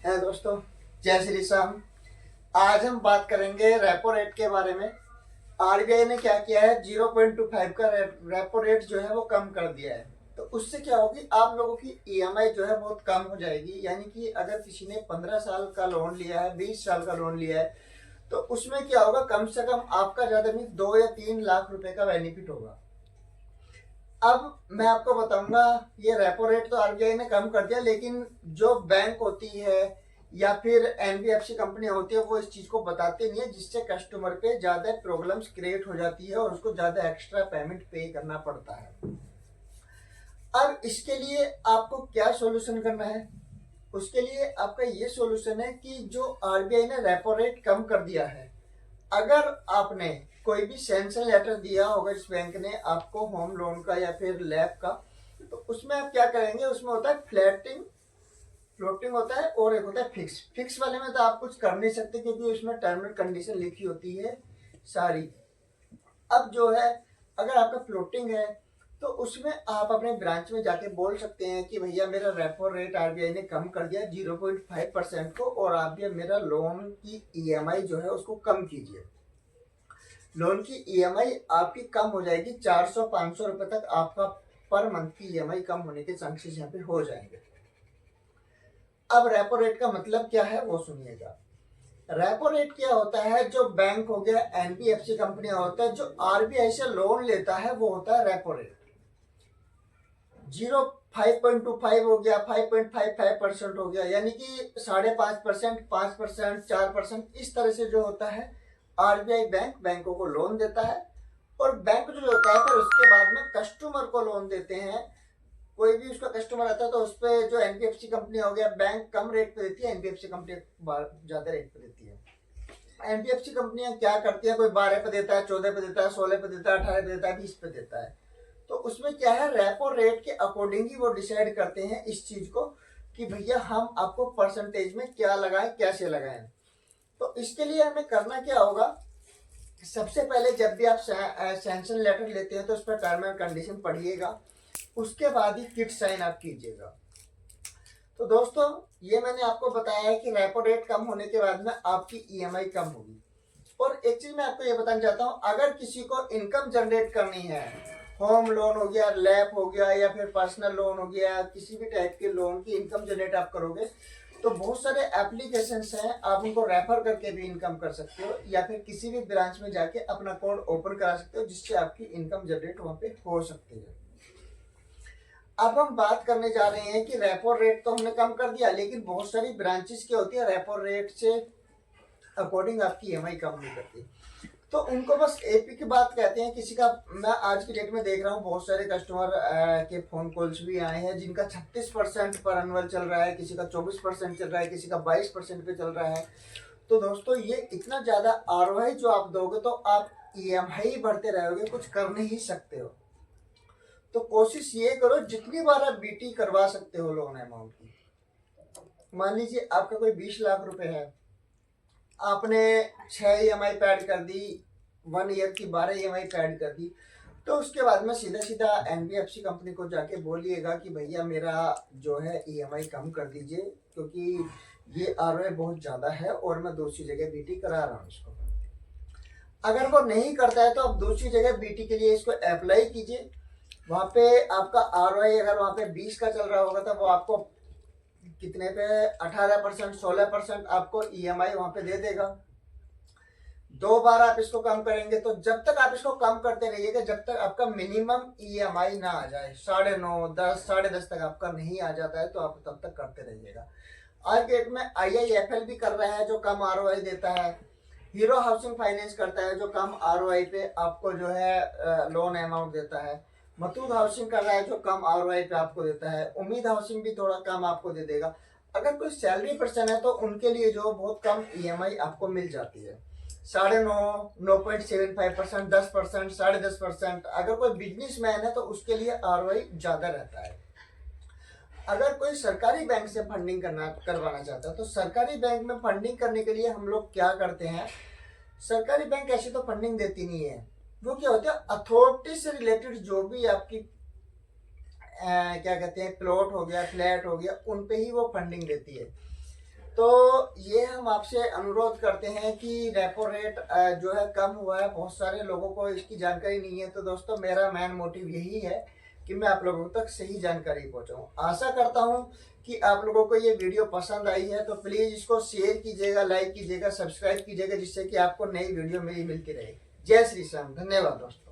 दोस्तों, जय श्री श्याम। आज हम बात करेंगे रेपो रेट के बारे में। आरबीआई ने क्या किया है, 0.25 का रेपो रेट जो है वो कम कर दिया है। तो उससे क्या होगी, आप लोगों की ईएमआई जो है बहुत कम हो जाएगी। यानी कि अगर किसी ने 15 साल का लोन लिया है, 20 साल का लोन लिया है, तो उसमें क्या होगा, कम से कम आपका ज्यादा नहीं 2 या 3 लाख रुपए का बेनिफिट होगा। अब मैं आपको बताऊंगा, ये रेपो रेट तो आरबीआई ने कम कर दिया, लेकिन जो बैंक होती है या फिर एनबीएफसी कंपनी होती है वो इस चीज को बताते नहीं है, जिससे कस्टमर पे ज्यादा प्रॉब्लम्स क्रिएट हो जाती है और उसको ज्यादा एक्स्ट्रा पेमेंट पे करना पड़ता है। अब इसके लिए आपको क्या सॉल्यूशन करना है, उसके लिए आपका ये सॉल्यूशन है कि जो आरबीआई ने रेपो रेट कम कर दिया है, अगर आपने कोई भी सैंक्शन लेटर दिया होगा इस बैंक ने आपको होम लोन का या फिर लैब का, तो उसमें आप क्या करेंगे, उसमें होता है फ्लोटिंग होता है और एक होता है फिक्स वाले में तो आप कुछ कर नहीं सकते क्योंकि उसमें टर्म एंड कंडीशन लिखी होती है सारी। अब जो है, अगर आपका फ्लोटिंग है तो उसमें आप अपने ब्रांच में जाके बोल सकते हैं कि भैया मेरा रेपो रेट आरबीआई ने कम कर दिया 0.5% को, और आप भी मेरा लोन की ईएमआई जो है उसको कम कीजिए। लोन की ईएमआई आपकी कम हो जाएगी, 400-500 रुपए तक आपका पर मंथ की ईएमआई कम होने के चांसेस यहाँ पे हो जाएंगे। अब रेपो रेट का मतलब क्या है वो सुनिएगा। रेपो रेट क्या होता है, जो बैंक हो गया, एनबीएफसी कंपनियां होता है, जो आरबीआई से लोन लेता है वो होता है रेपो रेट। 5.25 हो गया, 5.55% हो गया, यानी कि 5.5%, 5%, 4%, इस तरह से जो होता है आरबीआई बैंकों को लोन देता है। और बैंक जो होता है फिर उसके बाद में कस्टमर को लोन देते हैं। कोई भी उसका कस्टमर आता है तो उस पर जो एनबीएफसी कंपनी हो गया, बैंक कम रेट पे देती है, एनबीएफसी कंपनी ज्यादा रेट पे देती है। एनबीएफसी कंपनियां क्या करती है, कोई 12 पे देता है, 14 पे देता है, 16 पे देता है, 18 पे देता है, 20 पे देता है। तो उसमें क्या है, रेपो रेट के अकॉर्डिंग ही वो डिसाइड करते हैं इस चीज को कि भैया हम आपको परसेंटेज में क्या लगाएं, कैसे लगाएं। तो इसके लिए हमें करना क्या होगा, सबसे पहले जब भी आप सैंक्शन लेटर लेते हैं तो उस पर टर्म एंड कंडीशन पढ़िएगा, उसके बाद ही किट साइन आप कीजिएगा। तो दोस्तों, ये मैंने आपको बताया है कि रेपो रेट कम होने के बाद में आपकी ईएमआई कम होगी। और एक चीज मैं आपको ये बताना चाहता हूँ, अगर किसी को इनकम जनरेट करनी है, होम लोन हो गया, लैप हो गया, या फिर पर्सनल लोन हो गया, किसी भी टाइप के लोन की इनकम जनरेट आप करोगे तो बहुत सारे एप्लीकेशंस हैं, आप उनको रेफर करके भी इनकम कर सकते हो, या फिर किसी भी ब्रांच में जाके अपना अकाउंट ओपन करा सकते हो जिससे आपकी इनकम जनरेट वहां पे हो सकती है। अब हम बात करने जा रहे हैं कि रेपो रेट तो हमने कम कर दिया, लेकिन बहुत सारी ब्रांचेस क्या होती है रेपो रेट से अकॉर्डिंग आपकी ईएमआई कम नहीं करती, तो उनको बस एपी की बात कहते हैं। किसी का, मैं आज की डेट में देख रहा हूँ बहुत सारे कस्टमर के फोन कॉल्स भी आए हैं जिनका 36% पर एनुअल चल रहा है, किसी का 24% चल रहा है, किसी का 22% पे चल रहा है। तो दोस्तों, ये इतना ज्यादा आरओआई जो आप दोगे तो आप ईएमआई भरते रहोगे, कुछ कर नहीं सकते हो। तो कोशिश ये करो जितनी बार आप बीटी करवा सकते हो लोन अमाउंट की। मान लीजिए आपका कोई 20 लाख रुपए है, आपने 6 ईएमआई पैड कर दी, 1 ईयर की 12 ईएमआई पैड कर दी, तो उसके बाद में सीधा सीधा एनबीएफसी कंपनी को जाके बोलिएगा कि भैया मेरा जो है ईएमआई कम कर दीजिए क्योंकि ये आरओआई बहुत ज्यादा है और मैं दूसरी जगह बीटी करा रहा हूँ इसको। अगर वो नहीं करता है तो आप दूसरी जगह बीटी के लिए इसको अप्लाई कीजिए। वहां पे आपका आरओआई अगर वहां पे 20 का चल रहा होगा तो वो आपको कितने पे, 18%, 16% आपको ईएमआई वहां पे दे देगा। 2 बार आप इसको कम करेंगे तो जब तक आप इसको कम करते रहिएगा जब तक आपका मिनिमम ईएमआई ना आ जाए, 9.5, 10, 10.5 तक आपका नहीं आ जाता है तो आप तब तक करते रहिएगा। आज डेट में आईआईएफएल भी कर रहा है जो कम आरओआई देता है, हीरो हाउसिंग फाइनेंस करता है जो कम आरओआई पे आपको जो है लोन अमाउंट देता है, मथुर हाउसिंग कर रहा है जो कम आरओआई पे आपको देता है, उम्मीद हाउसिंग भी थोड़ा कम आपको दे देगा। अगर कोई सैलरी पर्सन है तो उनके लिए जो बहुत कम ईएमआई आपको मिल जाती है, 9.5, 9.75%, 10%, 10.5%। अगर कोई बिजनेस मैन है तो उसके लिए आरओआई ज्यादा रहता है। अगर कोई सरकारी बैंक से फंडिंग करवाना चाहता है तो सरकारी बैंक में फंडिंग करने के लिए हम लोग क्या करते हैं, सरकारी बैंक ऐसी तो फंडिंग देती नहीं है, वो क्या होता है अथॉरिटी से रिलेटेड जो भी आपकी क्या कहते हैं प्लॉट हो गया, फ्लैट हो गया, उन पे ही वो फंडिंग देती है। तो ये हम आपसे अनुरोध करते हैं कि रेपो रेट जो है कम हुआ है, बहुत सारे लोगों को इसकी जानकारी नहीं है। तो दोस्तों मेरा मेन मोटिव यही है कि मैं आप लोगों तक सही जानकारी पहुंचाऊं। आशा करता हूं कि आप लोगों को ये वीडियो पसंद आई है, तो प्लीज इसको शेयर कीजिएगा, लाइक कीजिएगा, सब्सक्राइब कीजिएगा, जिससे कि आपको नई वीडियो मेरी मिलती रहे। जय श्री श्याम, धन्यवाद दोस्तों।